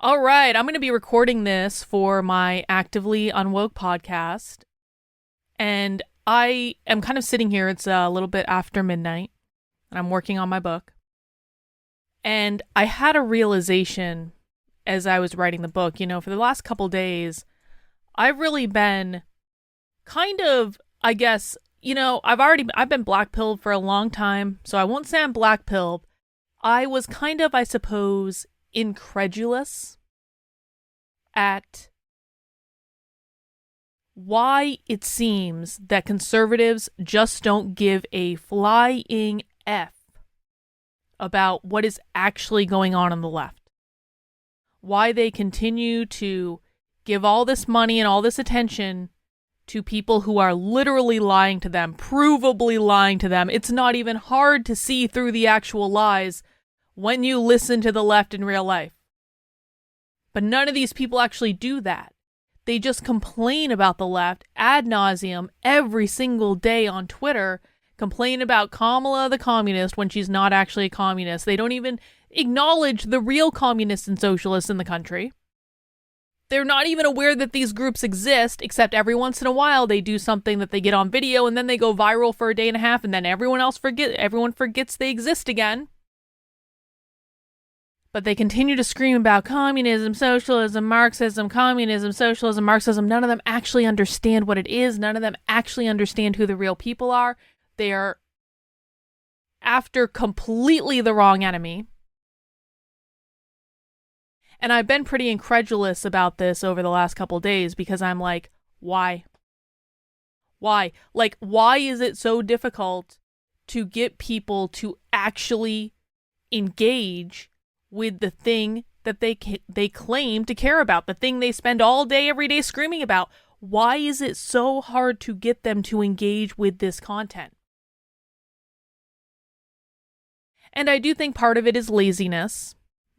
All right, I'm going to be recording this for my Actively Unwoke podcast. And I am kind of sitting here. It's a little bit after midnight, and I'm working on my book. And I had a realization as I was writing the book. For the last couple days, I've really been kind of, I guess, I've been black pilled for a long time, so I won't say I'm black pilled. I was kind of, I suppose, incredulous at why it seems that conservatives just don't give a flying F about what is actually going on the left. Why they continue to give all this money and all this attention to people who are literally lying to them, provably lying to them. It's not even hard to see through the actual lies when you listen to the left in real life. But none of these people actually do that. They just complain about the left ad nauseum every single day on Twitter, complain about Kamala the communist when she's not actually a communist. They don't even acknowledge the real communists and socialists in the country. They're not even aware that these groups exist, except every once in a while they do something that they get on video and then they go viral for a day and a half and then everyone forgets they exist again. But they continue to scream about communism, socialism, Marxism, communism, socialism, Marxism. None of them actually understand what it is. None of them actually understand who the real people are. They are after completely the wrong enemy. And I've been pretty incredulous about this over the last couple days because I'm like, why? Why? Like, why is it so difficult to get people to actually engage with the thing that they claim to care about, the thing they spend all day, every day screaming about? Why is it so hard to get them to engage with this content? And I do think part of it is laziness.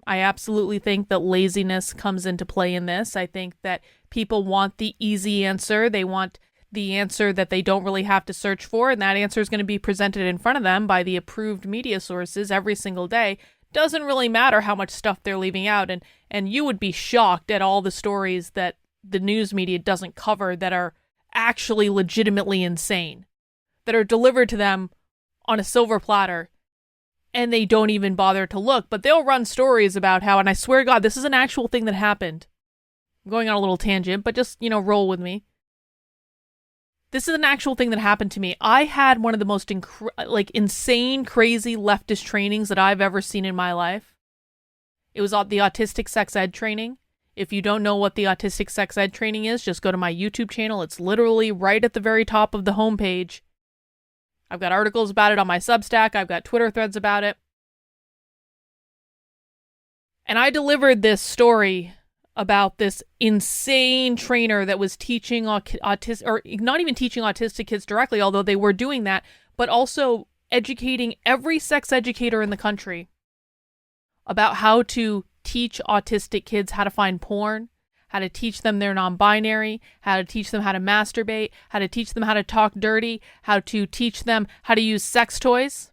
I absolutely think that laziness comes into play in this. I think that people want the easy answer. They want the answer that they don't really have to search for, and that answer is going to be presented in front of them by the approved media sources every single day. Doesn't really matter how much stuff they're leaving out, and you would be shocked at all the stories that the news media doesn't cover that are actually legitimately insane, that are delivered to them on a silver platter, and they don't even bother to look. But they'll run stories about how, and I swear to God, this is an actual thing that happened. I'm going on a little tangent, but just, roll with me. This is an actual thing that happened to me. I had one of the most insane, crazy leftist trainings that I've ever seen in my life. It was the autistic sex ed training. If you don't know what the autistic sex ed training is, just go to my YouTube channel. It's literally right at the very top of the homepage. I've got articles about it on my Substack. I've got Twitter threads about it. And I delivered this story about this insane trainer that was teaching autistic, or not even teaching autistic kids directly, although they were doing that, but also educating every sex educator in the country about how to teach autistic kids how to find porn, how to teach them they're non-binary, how to teach them how to masturbate, how to teach them how to talk dirty, how to teach them how to use sex toys.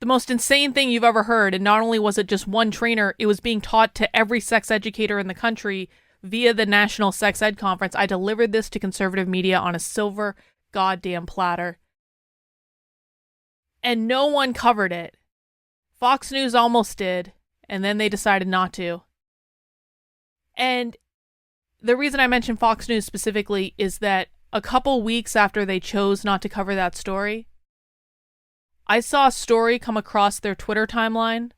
The most insane thing you've ever heard, and not only was it just one trainer, it was being taught to every sex educator in the country via the National Sex Ed Conference. I delivered this to conservative media on a silver goddamn platter. And no one covered it. Fox News almost did, and then they decided not to. And the reason I mention Fox News specifically is that a couple weeks after they chose not to cover that story, I saw a story come across their Twitter timeline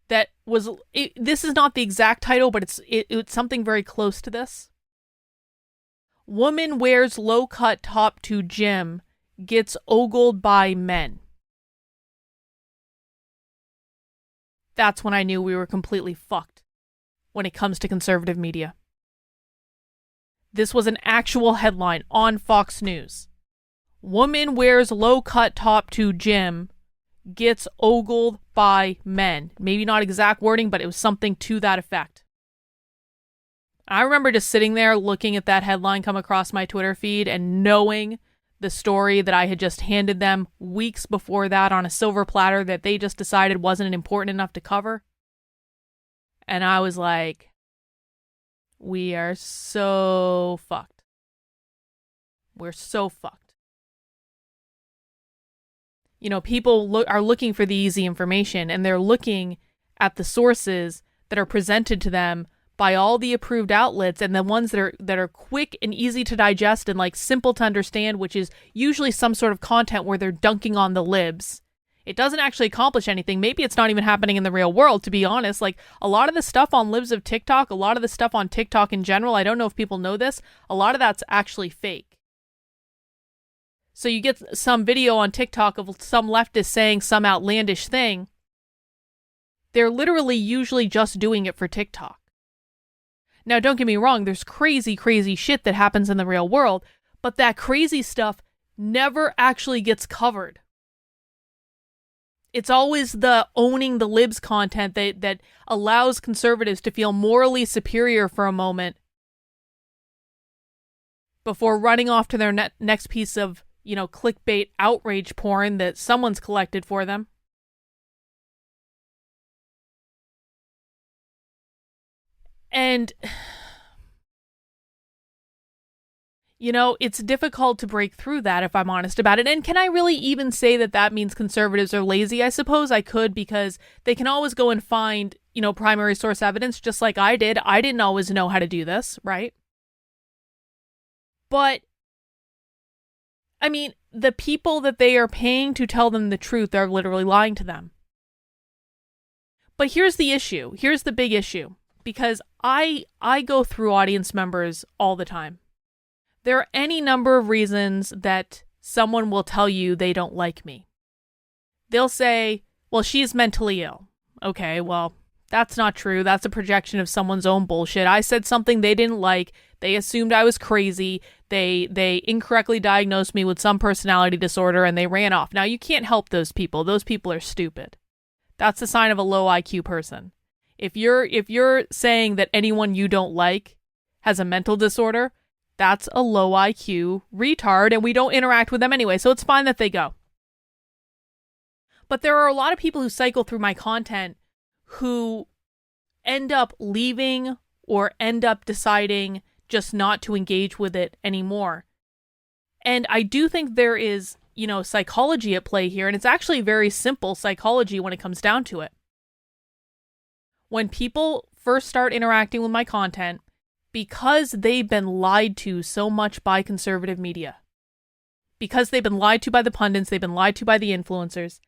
that was, this is not the exact title, but it's something very close to this. Woman wears low-cut top to gym, gets ogled by men. That's when I knew we were completely fucked when it comes to conservative media. This was an actual headline on Fox News. Woman wears low-cut top to gym, gets ogled by men. Maybe not exact wording, but it was something to that effect. I remember just sitting there looking at that headline come across my Twitter feed and knowing the story that I had just handed them weeks before that on a silver platter that they just decided wasn't important enough to cover. And I was like, we are so fucked. We're so fucked. You know, people are looking for the easy information, and they're looking at the sources that are presented to them by all the approved outlets, and the ones that are quick and easy to digest and like simple to understand, which is usually some sort of content where they're dunking on the libs. It doesn't actually accomplish anything. Maybe it's not even happening in the real world, to be honest. Like, a lot of the stuff on libs of TikTok, a lot of the stuff on TikTok in general, I don't know if people know this, a lot of that's actually fake. So you get some video on TikTok of some leftist saying some outlandish thing. They're literally usually just doing it for TikTok. Now, don't get me wrong, there's crazy, crazy shit that happens in the real world, but that crazy stuff never actually gets covered. It's always the owning the libs content that allows conservatives to feel morally superior for a moment before running off to their next piece of, you know, clickbait outrage porn that someone's collected for them. And, you know, it's difficult to break through that, if I'm honest about it. And can I really even say that that means conservatives are lazy? I suppose I could, because they can always go and find, you know, primary source evidence, just like I did. I didn't always know how to do this, right? But, I mean, the people that they are paying to tell them the truth are literally lying to them. But here's the issue. Here's the big issue. Because I go through audience members all the time. There are any number of reasons that someone will tell you they don't like me. They'll say, well, she's mentally ill. Okay, well, that's not true. That's a projection of someone's own bullshit. I said something they didn't like. They assumed I was crazy. They incorrectly diagnosed me with some personality disorder and they ran off. Now, you can't help those people. Those people are stupid. That's a sign of a low IQ person. If you're saying that anyone you don't like has a mental disorder, that's a low IQ retard, and we don't interact with them anyway, so it's fine that they go. But there are a lot of people who cycle through my content who end up leaving or end up deciding just not to engage with it anymore. And I do think there is, you know, psychology at play here, and it's actually very simple psychology when it comes down to it. When people first start interacting with my content, because they've been lied to so much by conservative media, because they've been lied to by the pundits, they've been lied to by the influencers,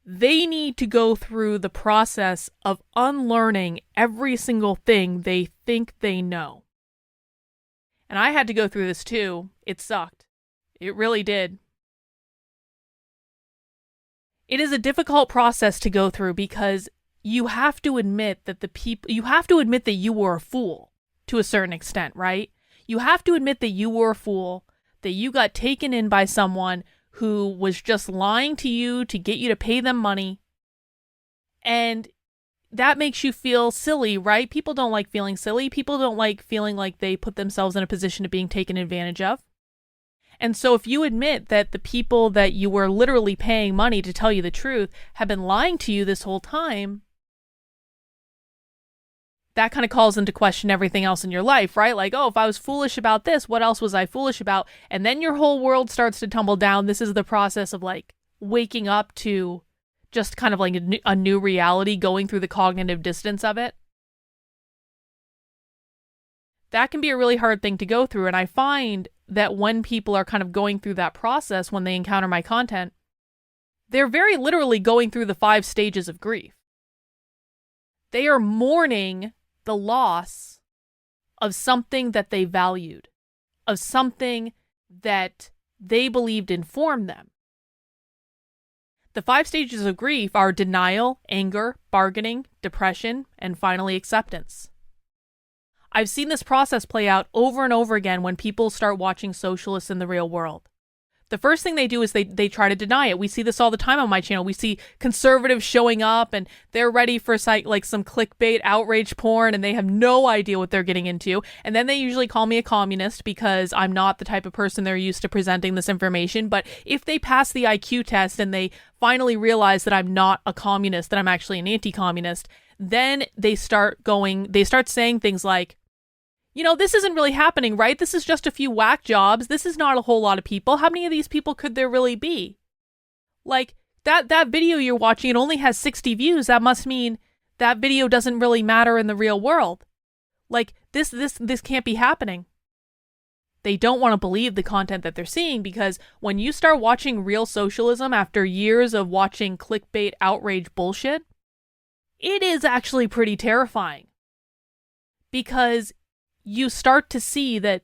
they need to go through the process of unlearning every single thing they think they know. And I had to go through this too. It sucked. It really did. It is a difficult process to go through because you have to admit that you have to admit that you were a fool to a certain extent, right? You have to admit that you were a fool, that you got taken in by someone who was just lying to you to get you to pay them money. And that makes you feel silly, right? People don't like feeling silly. People don't like feeling like they put themselves in a position of being taken advantage of. And so if you admit that the people that you were literally paying money to tell you the truth have been lying to you this whole time, that kind of calls into question everything else in your life, right? Like, oh, if I was foolish about this, what else was I foolish about? And then your whole world starts to tumble down. This is the process of like waking up to just kind of like a new reality, going through the cognitive distance of it. That can be a really hard thing to go through. And I find that when people are kind of going through that process, when they encounter my content, they're very literally going through the 5 stages of grief. They are mourning the loss of something that they valued, of something that they believed informed them. The 5 stages of grief are denial, anger, bargaining, depression, and finally acceptance. I've seen this process play out over and over again when people start watching socialists in the real world. The first thing they do is they try to deny it. We see this all the time on my channel. We see conservatives showing up and they're ready for like some clickbait outrage porn and they have no idea what they're getting into. And then they usually call me a communist because I'm not the type of person they're used to presenting this information. But if they pass the IQ test and they finally realize that I'm not a communist, that I'm actually an anti-communist, then they start saying things like, this isn't really happening, right? This is just a few whack jobs. This is not a whole lot of people. How many of these people could there really be? Like, that video you're watching, it only has 60 views. That must mean that video doesn't really matter in the real world. Like, this can't be happening. They don't want to believe the content that they're seeing, because when you start watching real socialism after years of watching clickbait outrage bullshit, it is actually pretty terrifying. Because you start to see that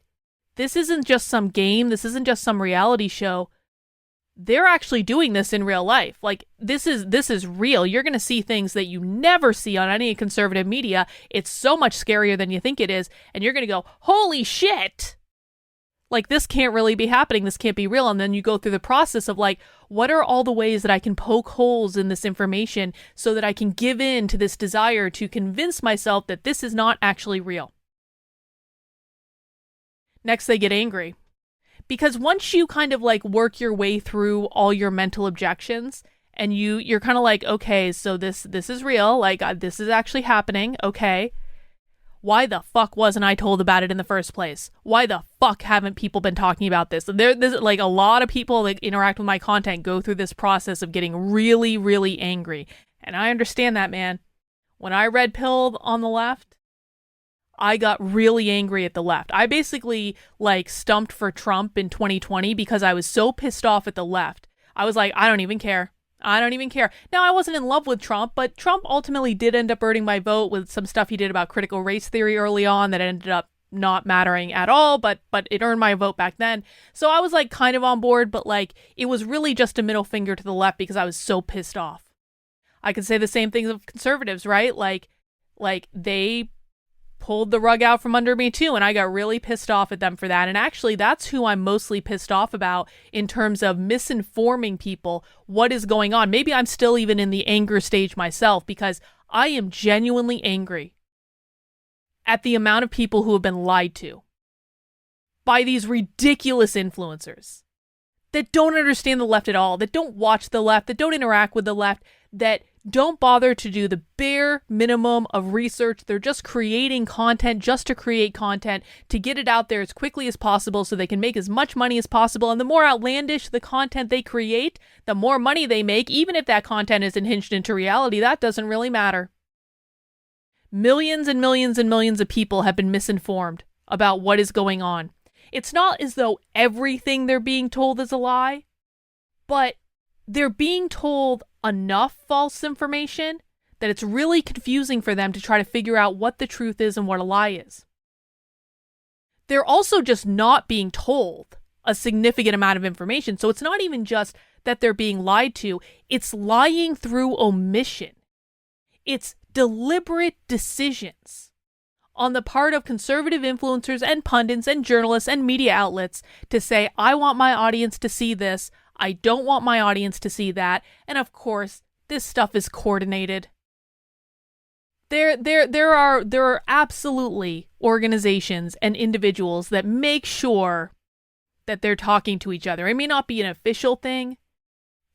this isn't just some game, this isn't just some reality show. They're actually doing this in real life. Like, this is real. You're going to see things that you never see on any conservative media. It's so much scarier than you think it is. And you're going to go, holy shit! Like, this can't really be happening. This can't be real. And then you go through the process of like, what are all the ways that I can poke holes in this information so that I can give in to this desire to convince myself that this is not actually real? Next, they get angry. Because once you kind of like work your way through all your mental objections and you're kind of like, okay, so this is real, like this is actually happening, okay. Why the fuck wasn't I told about it in the first place? Why the fuck haven't people been talking about this? There's like a lot of people that interact with my content go through this process of getting really, really angry. And I understand that, man. When I red pilled on the left, I got really angry at the left. I basically like stumped for Trump in 2020 because I was so pissed off at the left. I was like, I don't even care. I don't even care. Now, I wasn't in love with Trump, but Trump ultimately did end up earning my vote with some stuff he did about critical race theory early on that ended up not mattering at all, but it earned my vote back then. So I was like kind of on board, but like it was really just a middle finger to the left because I was so pissed off. I could say the same things of conservatives, right? Like they pulled the rug out from under me too, and I got really pissed off at them for that. And actually, that's who I'm mostly pissed off about in terms of misinforming people what is going on. Maybe I'm still even in the anger stage myself, because I am genuinely angry at the amount of people who have been lied to by these ridiculous influencers that don't understand the left at all, that don't watch the left, that don't interact with the left, that don't bother to do the bare minimum of research. They're just creating content just to create content, to get it out there as quickly as possible so they can make as much money as possible. And the more outlandish the content they create, the more money they make. Even if that content isn't hinged into reality, that doesn't really matter. Millions and millions and millions of people have been misinformed about what is going on. It's not as though everything they're being told is a lie, but they're being told enough false information that it's really confusing for them to try to figure out what the truth is and what a lie is. They're also just not being told a significant amount of information. So it's not even just that they're being lied to, it's lying through omission. It's deliberate decisions on the part of conservative influencers and pundits and journalists and media outlets to say, I want my audience to see this, I don't want my audience to see that. And of course, this stuff is coordinated. There are absolutely organizations and individuals that make sure that they're talking to each other. It may not be an official thing,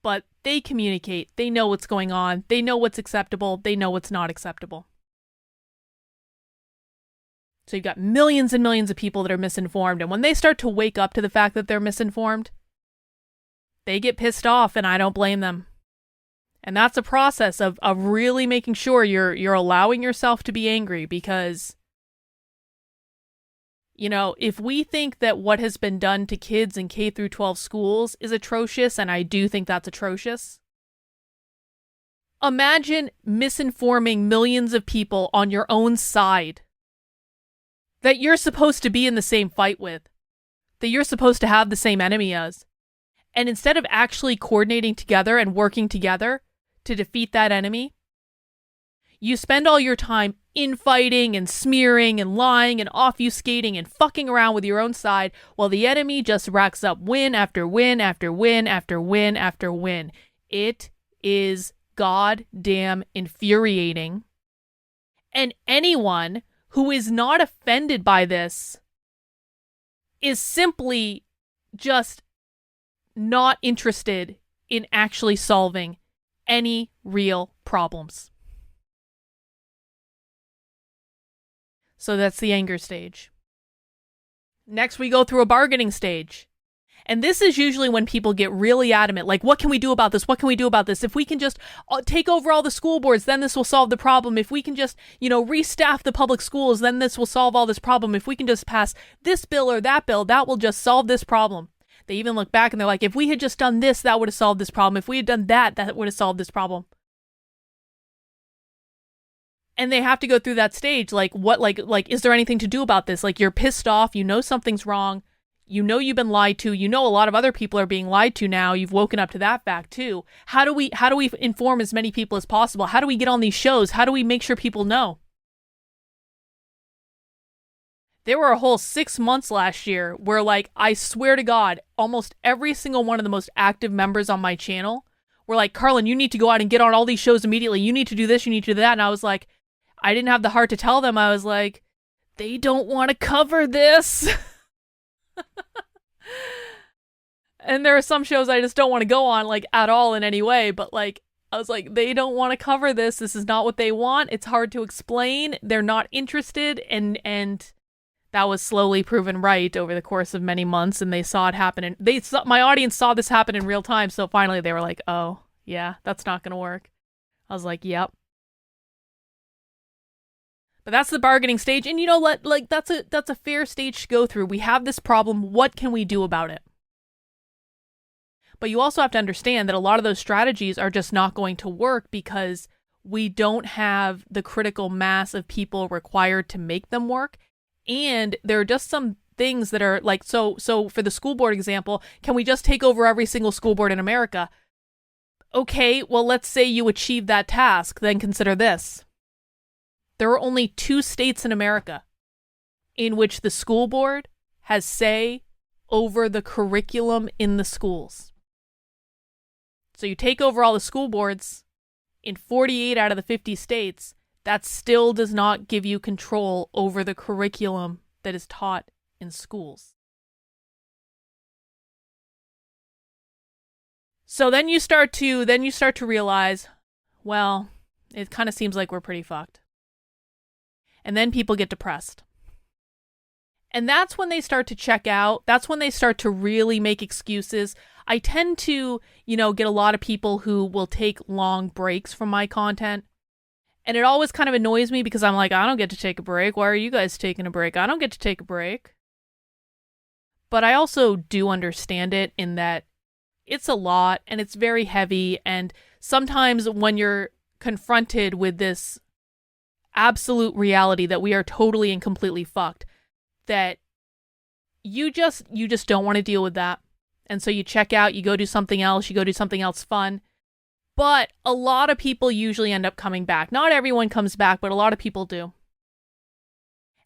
but they communicate. They know what's going on. They know what's acceptable. They know what's not acceptable. So you've got millions and millions of people that are misinformed. And when they start to wake up to the fact that they're misinformed, they get pissed off, and I don't blame them. And that's a process of really making sure you're allowing yourself to be angry, because, you know, if we think that what has been done to kids in K through 12 schools is atrocious, and I do think that's atrocious, imagine misinforming millions of people on your own side that you're supposed to be in the same fight with, that you're supposed to have the same enemy as. And instead of actually coordinating together and working together to defeat that enemy, you spend all your time infighting and smearing and lying and obfuscating and fucking around with your own side, while the enemy just racks up win after win after win after win after win. It is goddamn infuriating. And anyone who is not offended by this is simply just not interested in actually solving any real problems. So that's the anger stage. Next, we go through a bargaining stage. And this is usually when people get really adamant, like, what can we do about this? What can we do about this? If we can just take over all the school boards, then this will solve the problem. If we can just, restaff the public schools, then this will solve all this problem. If we can just pass this bill or that bill, that will just solve this problem. They even look back and they're like, if we had just done this, that would have solved this problem. If we had done that, that would have solved this problem. And they have to go through that stage. Like, is there anything to do about this? Like, you're pissed off. You know something's wrong. You know you've been lied to. You know a lot of other people are being lied to now. You've woken up to that fact too. How do we inform as many people as possible? How do we get on these shows? How do we make sure people know? There were a whole 6 months last year where, like, I swear to God, almost every single one of the most active members on my channel were like, Carlin, you need to go out and get on all these shows immediately. You need to do this, you need to do that. And I was like, I didn't have the heart to tell them. I was like, they don't want to cover this. And there are some shows I just don't want to go on, like, at all in any way, but, like, I was like, they don't want to cover this. This is not what they want. It's hard to explain. They're not interested, and that was slowly proven right over the course of many months, and they saw it happen, and my audience saw this happen in real time, so finally they were like, oh, yeah, that's not going to work. I was like, yep. But that's the bargaining stage, and you know what? Like, that's a fair stage to go through. We have this problem. What can we do about it? But you also have to understand that a lot of those strategies are just not going to work because we don't have the critical mass of people required to make them work. And there are just some things that are like, so for the school board example, can we just take over every single school board in America? Okay, well, let's say you achieve that task, then consider this. There are only 2 states in America in which the school board has say over the curriculum in the schools. So you take over all the school boards in 48 out of the 50 states, that still does not give you control over the curriculum that is taught in schools. So then you start to realize, well, it kind of seems like we're pretty fucked. And then people get depressed. And that's when they start to check out. That's when they start to really make excuses. I tend to, get a lot of people who will take long breaks from my content. And it always kind of annoys me because I'm like, I don't get to take a break. Why are you guys taking a break? I don't get to take a break. But I also do understand it in that it's a lot and it's very heavy. And sometimes when you're confronted with this absolute reality that we are totally and completely fucked, that you just don't want to deal with that. And so you check out, you go do something else, fun. But a lot of people usually end up coming back. Not everyone comes back, but a lot of people do.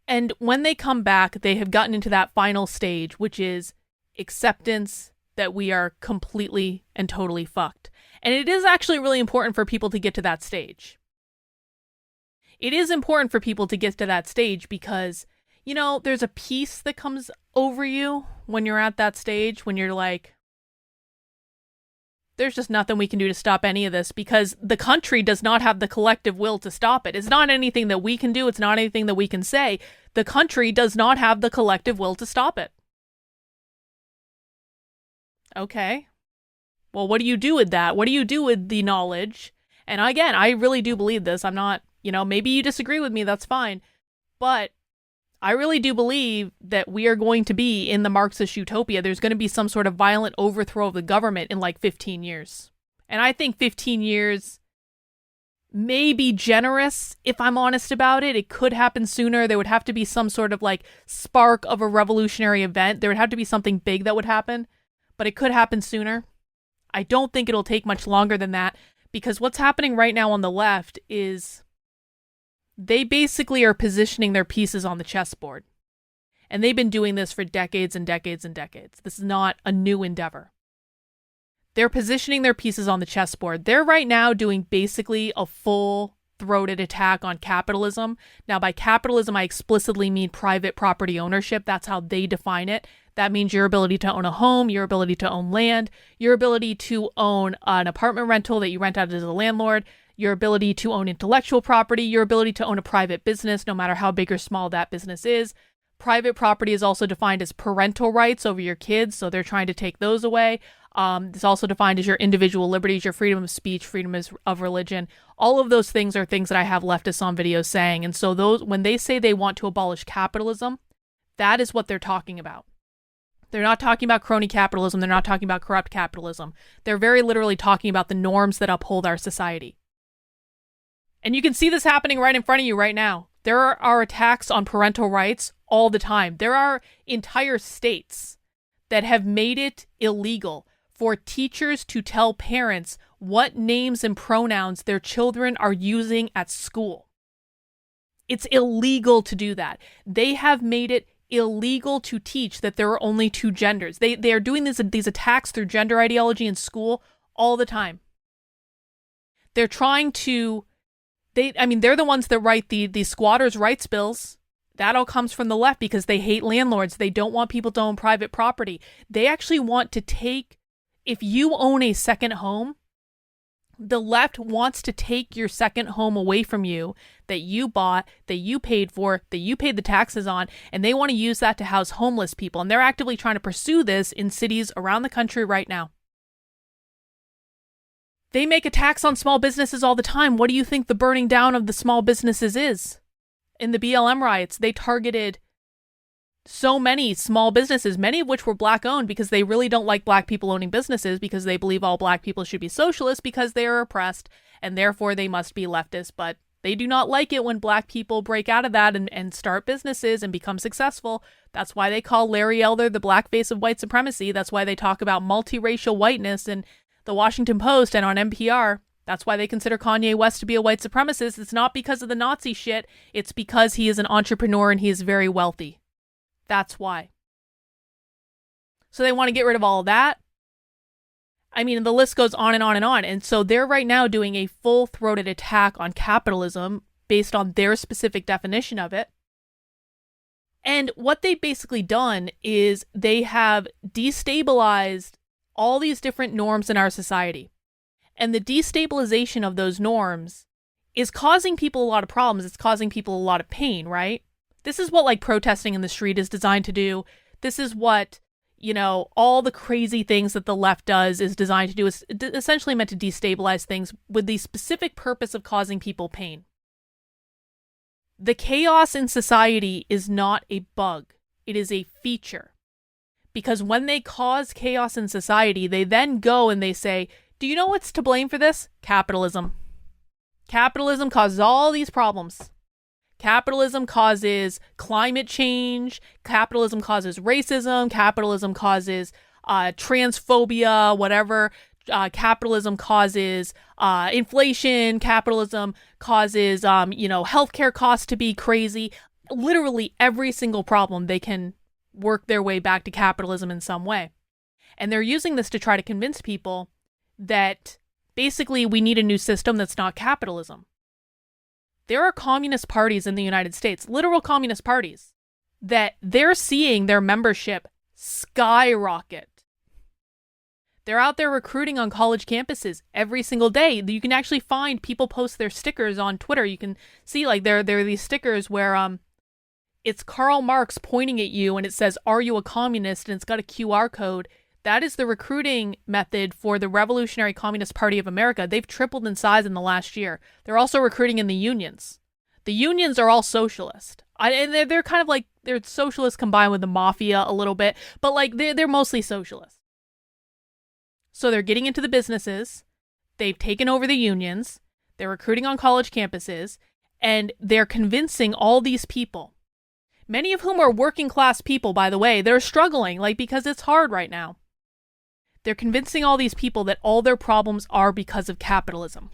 And when they come back, they have gotten into that final stage, which is acceptance that we are completely and totally fucked. And it is actually really important for people to get to that stage. It is important for people to get to that stage because, there's a peace that comes over you when you're at that stage, when you're like, there's just nothing we can do to stop any of this because the country does not have the collective will to stop it. It's not anything that we can do. It's not anything that we can say. The country does not have the collective will to stop it. Okay. Well, what do you do with that? What do you do with the knowledge? And again, I really do believe this. I'm not, maybe you disagree with me. That's fine. But I really do believe that we are going to be in the Marxist utopia. There's going to be some sort of violent overthrow of the government in like 15 years. And I think 15 years may be generous, if I'm honest about it. It could happen sooner. There would have to be some sort of like spark of a revolutionary event. There would have to be something big that would happen, but it could happen sooner. I don't think it'll take much longer than that because what's happening right now on the left is They basically are positioning their pieces on the chessboard. And they've been doing this for decades and decades and decades. This is not a new endeavor. They're positioning their pieces on the chessboard. They're right now doing basically a full-throated attack on capitalism. Now, by capitalism, I explicitly mean private property ownership. That's how they define it. That means your ability to own a home, your ability to own land, your ability to own an apartment rental that you rent out as a landlord, your ability to own intellectual property, your ability to own a private business, no matter how big or small that business is. Private property is also defined as parental rights over your kids, so they're trying to take those away. It's also defined as your individual liberties, your freedom of speech, freedom of religion. All of those things are things that I have leftists on videos saying. And so those, when they say they want to abolish capitalism, that is what they're talking about. They're not talking about crony capitalism. They're not talking about corrupt capitalism. They're very literally talking about the norms that uphold our society. And you can see this happening right in front of you right now. There are attacks on parental rights all the time. There are entire states that have made it illegal for teachers to tell parents what names and pronouns their children are using at school. It's illegal to do that. They have made it illegal to teach that there are only two genders. They are doing these attacks through gender ideology in school all the time. They're trying to, they're the ones that write the squatters' rights bills. That all comes from the left because they hate landlords. They don't want people to own private property. They actually want to take, if you own a second home, the left wants to take your second home away from you that you bought, that you paid for, that you paid the taxes on, and they want to use that to house homeless people. And they're actively trying to pursue this in cities around the country right now. They make attacks on small businesses all the time. What do you think the burning down of the small businesses is? In the BLM riots, they targeted so many small businesses, many of which were black owned because they really don't like black people owning businesses because they believe all black people should be socialists because they are oppressed and therefore they must be leftist. But they do not like it when black people break out of that and start businesses and become successful. That's why they call Larry Elder the black face of white supremacy. That's why they talk about multiracial whiteness in the Washington Post and on NPR. That's why they consider Kanye West to be a white supremacist. It's not because of the Nazi shit. It's because he is an entrepreneur and he is very wealthy. That's why. So they want to get rid of all of that. I mean, the list goes on and on and on. And so they're right now doing a full-throated attack on capitalism based on their specific definition of it. And what they've basically done is they have destabilized all these different norms in our society. And the destabilization of those norms is causing people a lot of problems. It's causing people a lot of pain, right? This is what like protesting in the street is designed to do. This is what, all the crazy things that the left does is designed to do. Is essentially meant to destabilize things with the specific purpose of causing people pain. The chaos in society is not a bug. It is a feature. Because when they cause chaos in society, they then go and they say, do you know what's to blame for this? Capitalism. Capitalism causes all these problems. Capitalism causes climate change. Capitalism causes racism. Capitalism causes transphobia, whatever. Capitalism causes inflation. Capitalism causes, healthcare costs to be crazy. Literally every single problem, they can work their way back to capitalism in some way. And they're using this to try to convince people that basically we need a new system that's not capitalism. There are communist parties in the United States, literal communist parties, that they're seeing their membership skyrocket. They're out there recruiting on college campuses every single day. You can actually find people post their stickers on Twitter. You can see like there are these stickers where it's Karl Marx pointing at you and it says, "Are you a communist?" and it's got a QR code. That is the recruiting method for the Revolutionary Communist Party of America. They've tripled in size in the last year. They're also recruiting in the unions. The unions are all socialist. And they're kind of like, they're socialist combined with the mafia a little bit, but like they're mostly socialist. So they're getting into the businesses. They've taken over the unions. They're recruiting on college campuses. And they're convincing all these people, many of whom are working class people, by the way, they're struggling, because it's hard right now. They're convincing all these people that all their problems are because of capitalism.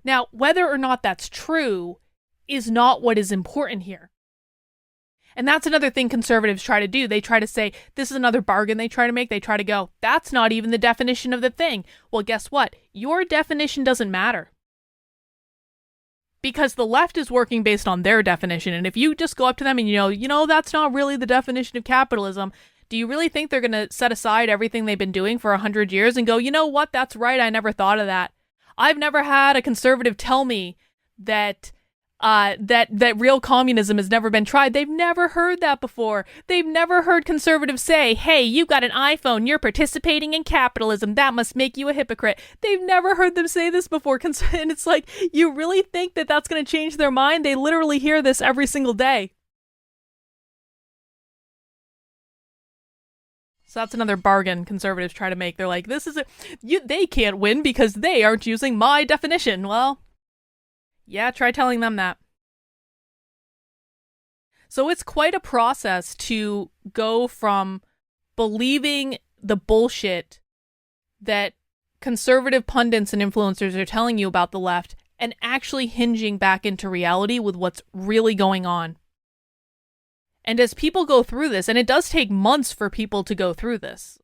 Now, whether or not that's true is not what is important here. And that's another thing conservatives try to do. They try to say, this is another bargain they try to make. They try to go, that's not even the definition of the thing. Well, guess what? Your definition doesn't matter. Because the left is working based on their definition. And if you just go up to them and that's not really the definition of capitalism, do you really think they're going to set aside everything they've been doing for 100 years and go, you know what, that's right, I never thought of that. I've never had a conservative tell me that that real communism has never been tried. They've never heard that before. They've never heard conservatives say, hey, you got an iPhone, you're participating in capitalism, that must make you a hypocrite. They've never heard them say this before. And it's like, you really think that that's going to change their mind? They literally hear this every single day. So that's another bargain conservatives try to make. They're like, they can't win because they aren't using my definition. Well, yeah, try telling them that. So it's quite a process to go from believing the bullshit that conservative pundits and influencers are telling you about the left and actually hinging back into reality with what's really going on. And as people go through this, and it does take months for people to go through this,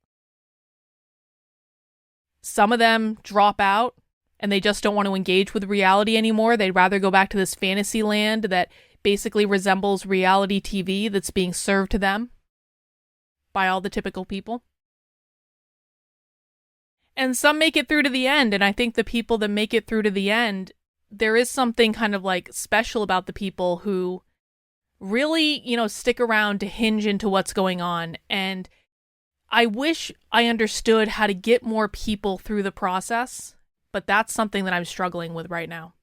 some of them drop out and they just don't want to engage with reality anymore. They'd rather go back to this fantasy land that basically resembles reality TV that's being served to them by all the typical people. And some make it through to the end, and I think the people that make it through to the end, there is something kind of like special about the people who really, stick around to hinge into what's going on. And I wish I understood how to get more people through the process, but that's something that I'm struggling with right now.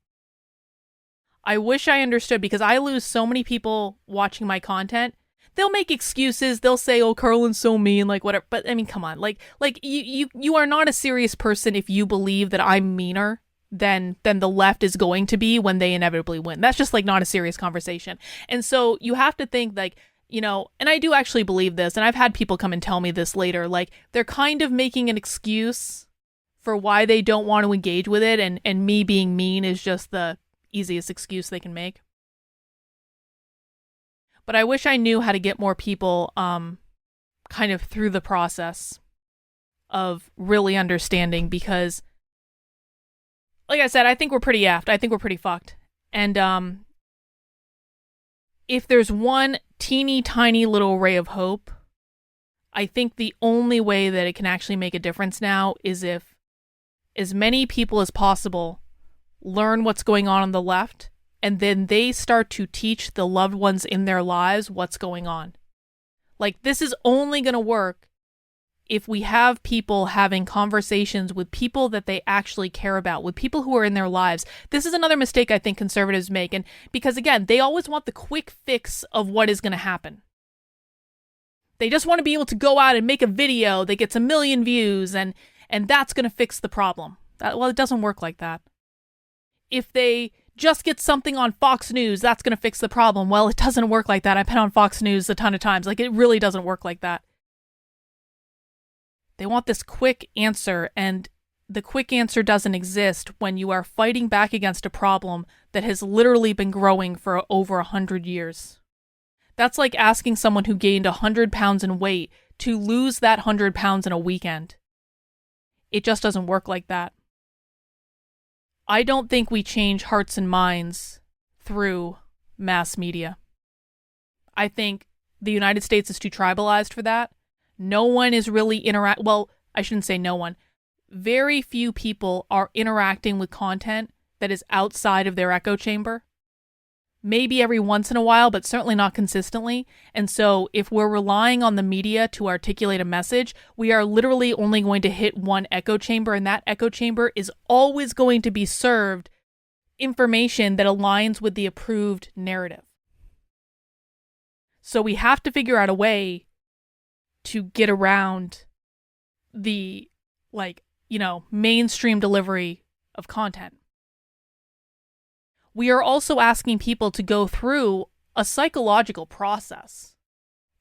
I wish I understood, because I lose so many people watching my content. They'll make excuses. They'll say, oh, Carlin's so mean, like whatever. But I mean, come on. Like you are not a serious person if you believe that I'm meaner than the left is going to be when they inevitably win. That's just like not a serious conversation. And so you have to think like, and I do actually believe this, and I've had people come and tell me this later, like they're kind of making an excuse for why they don't want to engage with it, and me being mean is just the easiest excuse they can make. But I wish I knew how to get more people kind of through the process of really understanding, because like I said, I think we're pretty effed. I think we're pretty fucked. And if there's one teeny tiny little ray of hope, I think the only way that it can actually make a difference now is if as many people as possible learn what's going on the left, and then they start to teach the loved ones in their lives what's going on. Like, this is only going to work if we have people having conversations with people that they actually care about, with people who are in their lives. This is another mistake I think conservatives make, and because again, they always want the quick fix of what is going to happen. They just want to be able to go out and make a video that gets 1 million views, and that's going to fix the problem. Well, it doesn't work like that. If they just get something on Fox News, that's going to fix the problem. Well, it doesn't work like that. I've been on Fox News a ton of times. Like, it really doesn't work like that. They want this quick answer, and the quick answer doesn't exist when you are fighting back against a problem that has literally been growing for over 100 years. That's like asking someone who gained 100 pounds in weight to lose that 100 pounds in a weekend. It just doesn't work like that. I don't think we change hearts and minds through mass media. I think the United States is too tribalized for that. No one is really well, I shouldn't say no one. Very few people are interacting with content that is outside of their echo chamber. Maybe every once in a while, but certainly not consistently. And so if we're relying on the media to articulate a message, we are literally only going to hit one echo chamber, and that echo chamber is always going to be served information that aligns with the approved narrative. So we have to figure out a way to get around the, mainstream delivery of content. We are also asking people to go through a psychological process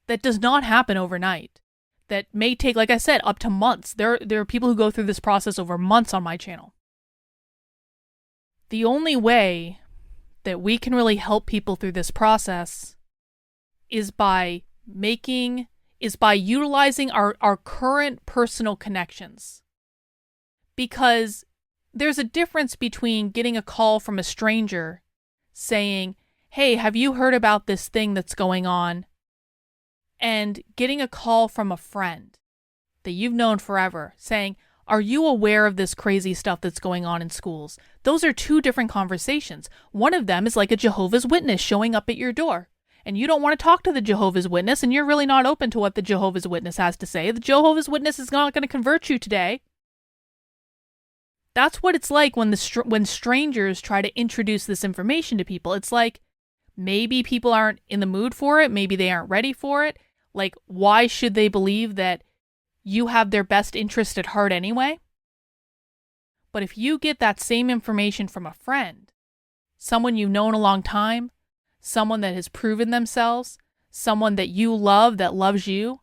that does not happen overnight, that may take, like I said, up to months. There are people who go through this process over months on my channel. The only way that we can really help people through this process is by utilizing our current personal connections. Because there's a difference between getting a call from a stranger saying, hey, have you heard about this thing that's going on? And getting a call from a friend that you've known forever saying, are you aware of this crazy stuff that's going on in schools? Those are two different conversations. One of them is like a Jehovah's Witness showing up at your door. And you don't want to talk to the Jehovah's Witness, and you're really not open to what the Jehovah's Witness has to say. The Jehovah's Witness is not going to convert you today. That's what it's like when strangers try to introduce this information to people. It's like maybe people aren't in the mood for it. Maybe they aren't ready for it. Like, why should they believe that you have their best interest at heart anyway? But if you get that same information from a friend, someone you've known a long time, someone that has proven themselves, someone that you love, that loves you,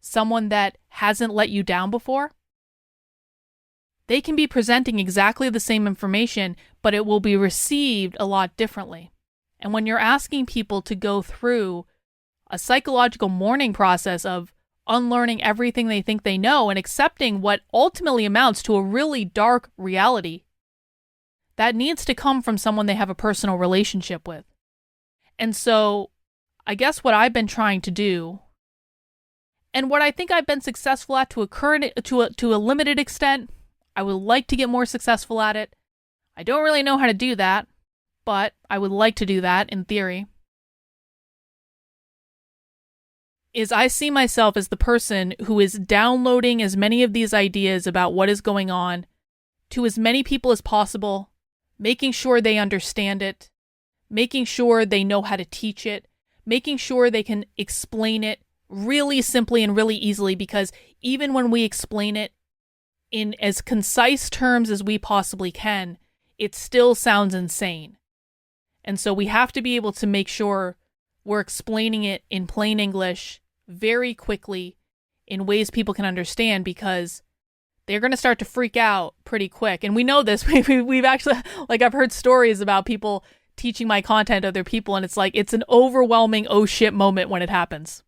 someone that hasn't let you down before, they can be presenting exactly the same information, but it will be received a lot differently. And when you're asking people to go through a psychological mourning process of unlearning everything they think they know and accepting what ultimately amounts to a really dark reality, that needs to come from someone they have a personal relationship with. And so I guess what I've been trying to do, and what I think I've been successful at to a limited extent, I would like to get more successful at it. I don't really know how to do that, but I would like to do that in theory, is I see myself as the person who is downloading as many of these ideas about what is going on to as many people as possible, making sure they understand it, making sure they know how to teach it, making sure they can explain it really simply and really easily, because even when we explain it in as concise terms as we possibly can, it still sounds insane. And so we have to be able to make sure we're explaining it in plain English very quickly in ways people can understand, because they're going to start to freak out pretty quick. And we know this. We've actually, like, I've heard stories about people teaching my content to other people, and it's like, it's an overwhelming oh shit moment when it happens.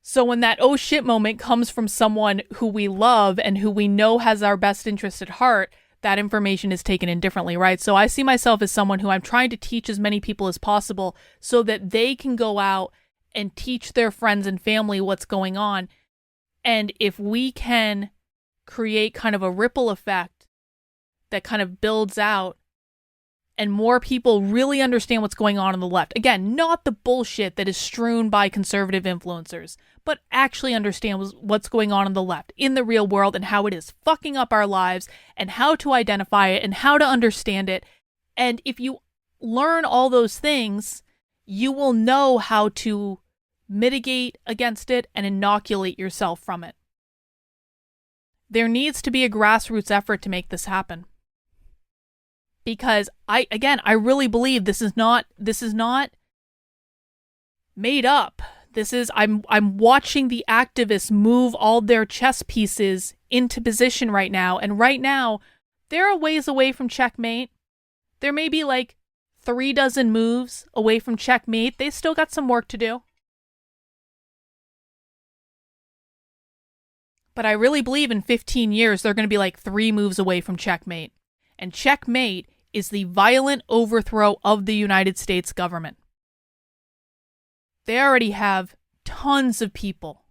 So when that oh shit moment comes from someone who we love and who we know has our best interest at heart, that information is taken in differently, right? So I see myself as someone who I'm trying to teach as many people as possible so that they can go out and teach their friends and family what's going on. And if we can create kind of a ripple effect that kind of builds out, and more people really understand what's going on the left. Again, not the bullshit that is strewn by conservative influencers, but actually understand what's going on the left in the real world and how it is fucking up our lives and how to identify it and how to understand it. And if you learn all those things, you will know how to mitigate against it and inoculate yourself from it. There needs to be a grassroots effort to make this happen. Because I really believe this is not made up. I'm watching the activists move all their chess pieces into position right now. And right now, they're a ways away from checkmate. There may be like 36 moves away from checkmate. They still got some work to do. But I really believe in 15 years, they're going to be like 3 moves away from checkmate. And checkmate is the violent overthrow of the United States government. They already have tons of people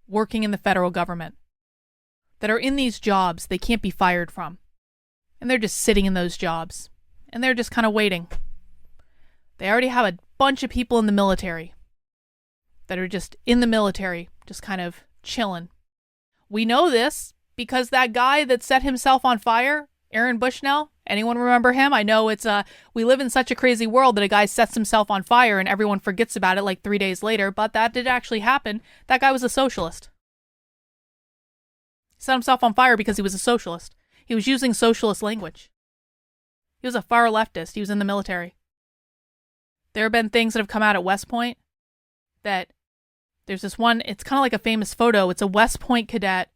working in the federal government that are in these jobs they can't be fired from. And they're just sitting in those jobs. And they're just kind of waiting. They already have a bunch of people in the military that are just in the military, just kind of chilling. We know this because that guy that set himself on fire, Aaron Bushnell, anyone remember him? I know we live in such a crazy world that a guy sets himself on fire and everyone forgets about it like 3 days later, but that did actually happen. That guy was a socialist. He set himself on fire because he was a socialist. He was using socialist language. He was a far leftist. He was in the military. There have been things that have come out at West Point that there's this one, it's kind of like a famous photo. It's a West Point cadet,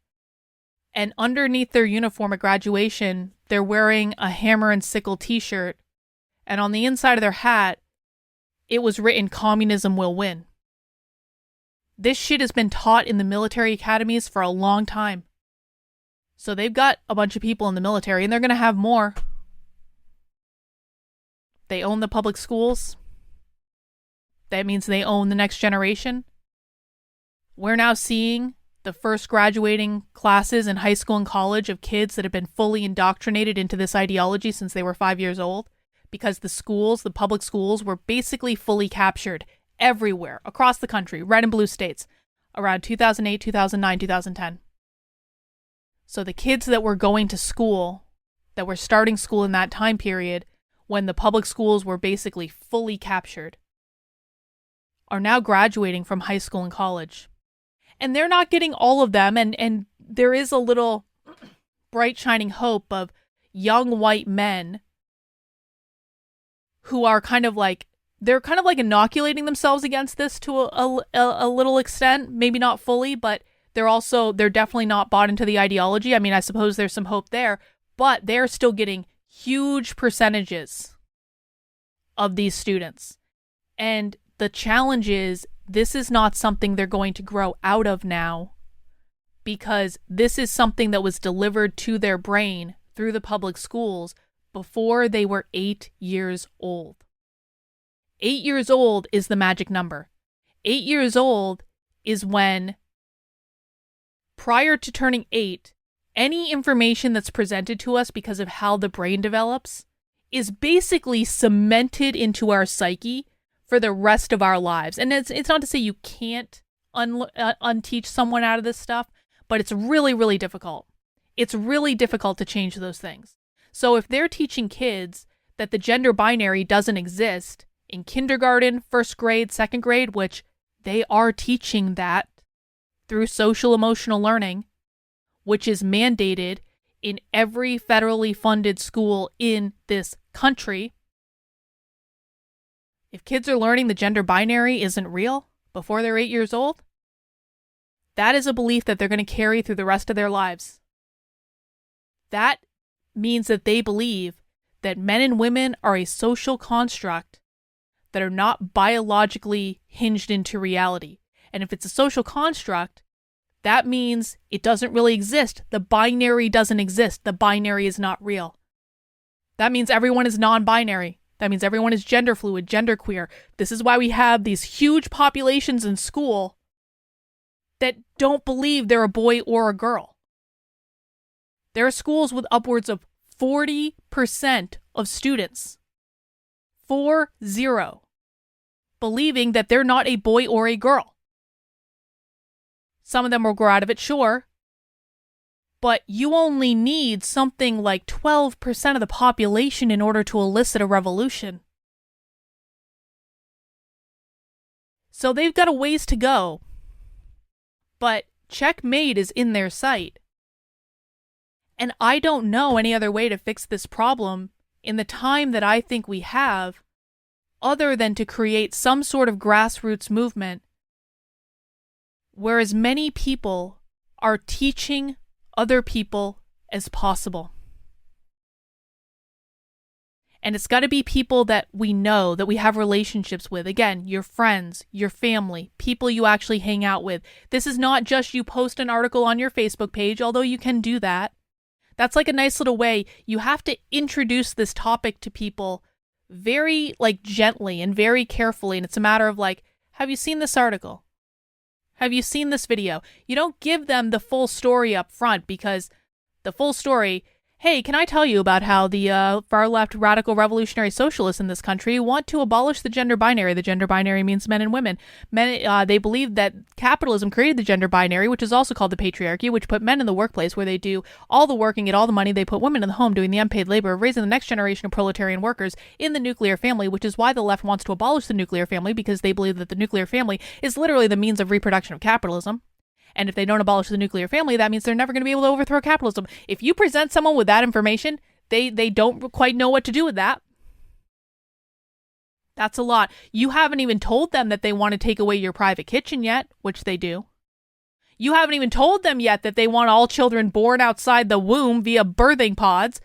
and underneath their uniform at graduation, they're wearing a hammer and sickle t-shirt, And on the inside of their hat, it was written, "Communism will win." This shit has been taught in the military academies for a long time. So they've got a bunch of people in the military, and they're going to have more. They own the public schools. That means they own the next generation. We're now seeing the first graduating classes in high school and college of kids that have been fully indoctrinated into this ideology since they were 5 years old, because the schools, the public schools, were basically fully captured everywhere across the country, red and blue states, around 2008, 2009, 2010. So the kids that were going to school, that were starting school in that time period, when the public schools were basically fully captured, are now graduating from high school and college. And they're not getting all of them, and there is a little bright shining hope of young white men who are they're kind of like inoculating themselves against this to a little extent, maybe not fully, but they're definitely not bought into the ideology. I mean, I suppose there's some hope there, but they're still getting huge percentages of these students. And the challenge is, this is not something they're going to grow out of now, because this is something that was delivered to their brain through the public schools before they were 8 years old. 8 years old is the magic number. 8 years old is when, prior to turning 8, any information that's presented to us because of how the brain develops is basically cemented into our psyche for the rest of our lives. And it's not to say you can't unteach someone out of this stuff, but it's really, really difficult. It's really difficult to change those things. So if they're teaching kids that the gender binary doesn't exist in kindergarten, first grade, second grade, which they are teaching that through social emotional learning, which is mandated in every federally funded school in this country. If kids are learning the gender binary isn't real before they're 8 years old, that is a belief that they're going to carry through the rest of their lives. That means that they believe that men and women are a social construct that are not biologically hinged into reality. And if it's a social construct, that means it doesn't really exist. The binary doesn't exist. The binary is not real. That means everyone is non-binary. That means everyone is gender fluid, gender queer. This is why we have these huge populations in school that don't believe they're a boy or a girl. There are schools with upwards of 40% of students, 40, believing that they're not a boy or a girl. Some of them will grow out of it, sure, but you only need something like 12% of the population in order to elicit a revolution. So they've got a ways to go, but checkmate is in their sight. And I don't know any other way to fix this problem in the time that I think we have, other than to create some sort of grassroots movement where as many people are teaching other people as possible. And it's got to be people that we know, that we have relationships with. Again, your friends, your family, people you actually hang out with. This is not just you post an article on your Facebook page, although you can do that. That's like a nice little way. You have to introduce this topic to people very gently and very carefully. And it's a matter of have you seen this article? Have you seen this video? You don't give them the full story up front, because the full story, hey, can I tell you about how the far-left radical revolutionary socialists in this country want to abolish the gender binary? The gender binary means men and women. They believe that capitalism created the gender binary, which is also called the patriarchy, which put men in the workplace where they do all the work and get all the money. They put women in the home doing the unpaid labor of raising the next generation of proletarian workers in the nuclear family, which is why the left wants to abolish the nuclear family, because they believe that the nuclear family is literally the means of reproduction of capitalism. And if they don't abolish the nuclear family, that means they're never going to be able to overthrow capitalism. If you present someone with that information, they don't quite know what to do with that. That's a lot. You haven't even told them that they want to take away your private kitchen yet, which they do. You haven't even told them yet that they want all children born outside the womb via birthing pods,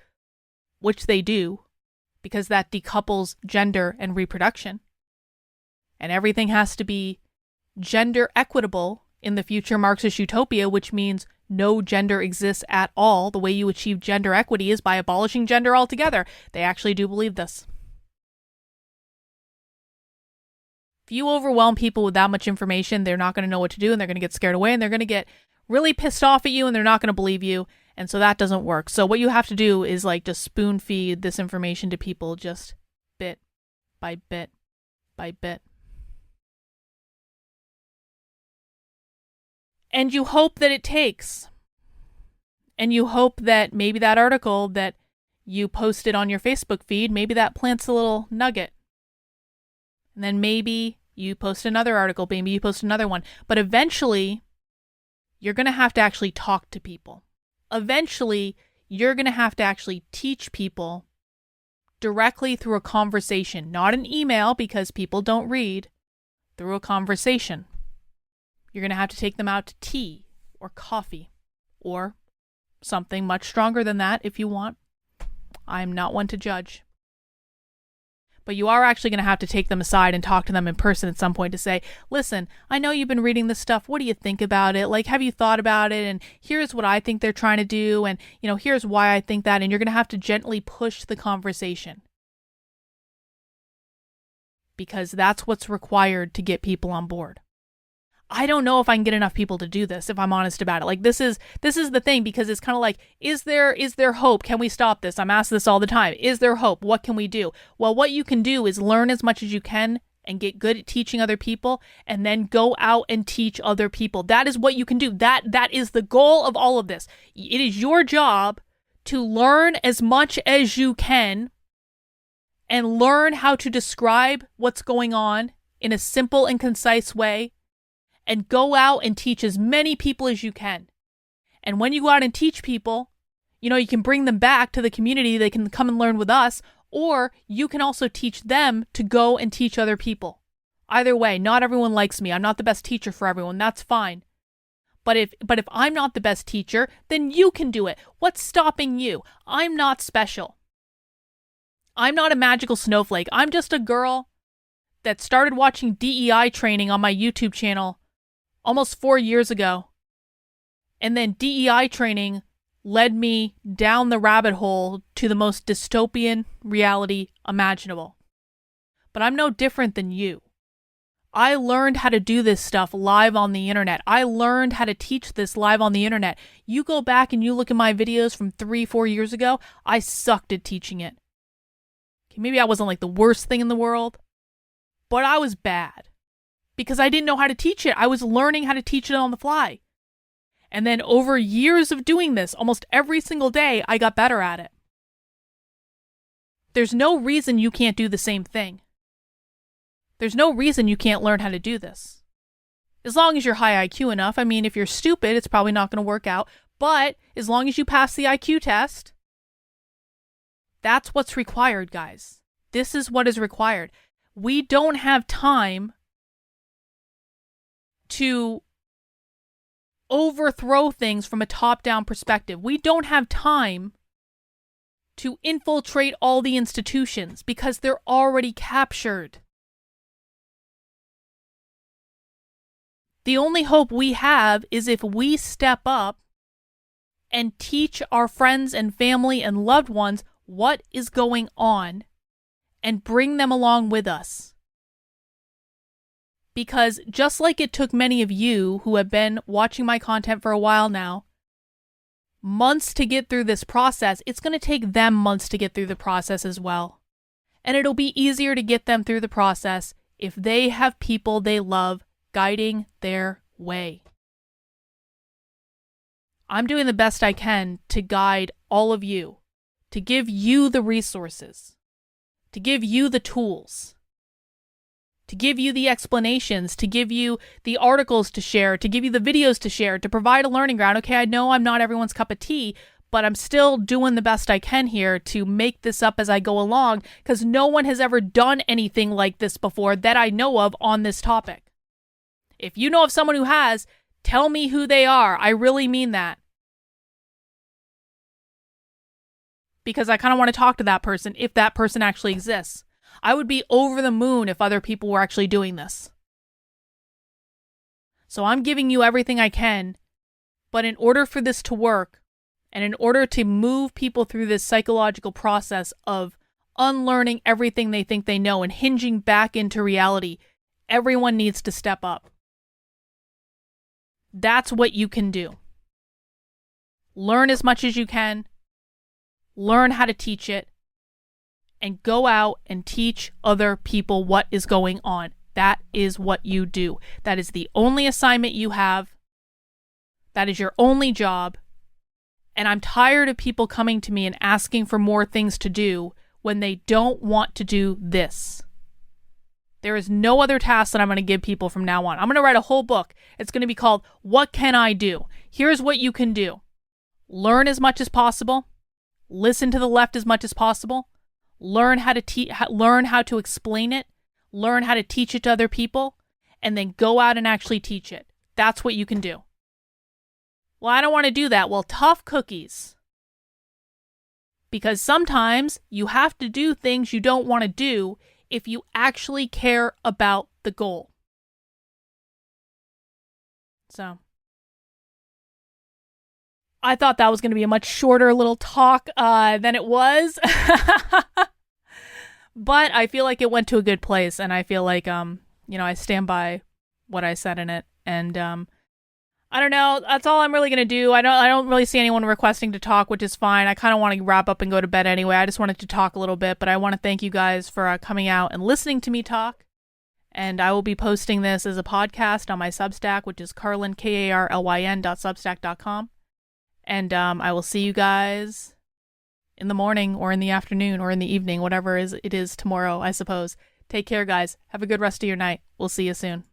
which they do. because that decouples gender and reproduction. And everything has to be gender equitable in the future Marxist utopia, which means no gender exists at all. The way you achieve gender equity is by abolishing gender altogether. They actually do believe this. If you overwhelm people with that much information, they're not going to know what to do, and they're going to get scared away, and they're going to get really pissed off at you, and they're not going to believe you. And so that doesn't work. So what you have to do is like just spoon feed this information to people just bit by bit by bit. And you hope that it takes. And you hope that maybe that article that you posted on your Facebook feed, maybe that plants a little nugget. And then maybe you post another article, maybe you post another one. But eventually, you're going to have to actually talk to people. Eventually, you're going to have to actually teach people directly through a conversation, not an email because people don't read, through a conversation. You're going to have to take them out to tea or coffee or something much stronger than that if you want. I'm not one to judge. But you are actually going to have to take them aside and talk to them in person at some point to say, listen, I know you've been reading this stuff. What do you think about it? Like, have you thought about it? And here's what I think they're trying to do. And, here's why I think that. And you're going to have to gently push the conversation. Because that's what's required to get people on board. I don't know if I can get enough people to do this, if I'm honest about it. Like, this is the thing, because it's kind of like, is there hope? Can we stop this? I'm asked this all the time. Is there hope? What can we do? Well, what you can do is learn as much as you can and get good at teaching other people, and then go out and teach other people. That is what you can do. That is the goal of all of this. It is your job to learn as much as you can and learn how to describe what's going on in a simple and concise way, and go out and teach as many people as you can. And when you go out and teach people, you can bring them back to the community. They can come and learn with us, or you can also teach them to go and teach other people. Either way, not everyone likes me. I'm not the best teacher for everyone. That's fine. But if I'm not the best teacher, then you can do it. What's stopping you? I'm not special. I'm not a magical snowflake. I'm just a girl that started watching DEI training on my YouTube channel almost 4 years ago. And then DEI training led me down the rabbit hole to the most dystopian reality imaginable. But I'm no different than you. I learned how to do this stuff live on the internet. I learned how to teach this live on the internet. You go back and you look at my videos from 3-4 years ago, I sucked at teaching it. Okay, maybe I wasn't like the worst thing in the world, but I was bad. Because I didn't know how to teach it. I was learning how to teach it on the fly. And then over years of doing this, almost every single day, I got better at it. There's no reason you can't do the same thing. There's no reason you can't learn how to do this. As long as you're high IQ enough. I mean, if you're stupid, it's probably not going to work out. But as long as you pass the IQ test, that's what's required, guys. This is what is required. We don't have time to overthrow things from a top-down perspective. We don't have time to infiltrate all the institutions because they're already captured. The only hope we have is if we step up and teach our friends and family and loved ones what is going on and bring them along with us. Because just like it took many of you who have been watching my content for a while now, months to get through this process, it's going to take them months to get through the process as well. And it'll be easier to get them through the process if they have people they love guiding their way. I'm doing the best I can to guide all of you, to give you the resources, to give you the tools, to give you the explanations, to give you the articles to share, to give you the videos to share, to provide a learning ground. Okay, I know I'm not everyone's cup of tea, but I'm still doing the best I can here to make this up as I go along, because no one has ever done anything like this before that I know of on this topic. If you know of someone who has, tell me who they are. I really mean that. because I kind of want to talk to that person if that person actually exists. I would be over the moon if other people were actually doing this. So I'm giving you everything I can, but in order for this to work, and in order to move people through this psychological process of unlearning everything they think they know and hinging back into reality, everyone needs to step up. That's what you can do. Learn as much as you can, learn how to teach it, and go out and teach other people what is going on. That is what you do. That is the only assignment you have. That is your only job. And I'm tired of people coming to me and asking for more things to do when they don't want to do this. There is no other task that I'm going to give people from now on. I'm going to write a whole book. It's going to be called, What Can I Do? Here's what you can do. Learn as much as possible. Listen to the left as much as possible. Learn how to explain it. Learn how to teach it to other people. And then go out and actually teach it. That's what you can do. Well, I don't want to do that. Well, tough cookies. Because sometimes you have to do things you don't want to do if you actually care about the goal. So, I thought that was going to be a much shorter little talk than it was. But I feel like it went to a good place, and I feel like, I stand by what I said in it. And, I don't know. That's all I'm really going to do. I don't really see anyone requesting to talk, which is fine. I kind of want to wrap up and go to bed anyway. I just wanted to talk a little bit, but I want to thank you guys for coming out and listening to me talk. And I will be posting this as a podcast on my Substack, which is Carlyn, KARLYN.substack.com. And I will see you guys in the morning or in the afternoon or in the evening, whatever it is tomorrow, I suppose. Take care, guys. Have a good rest of your night. We'll see you soon.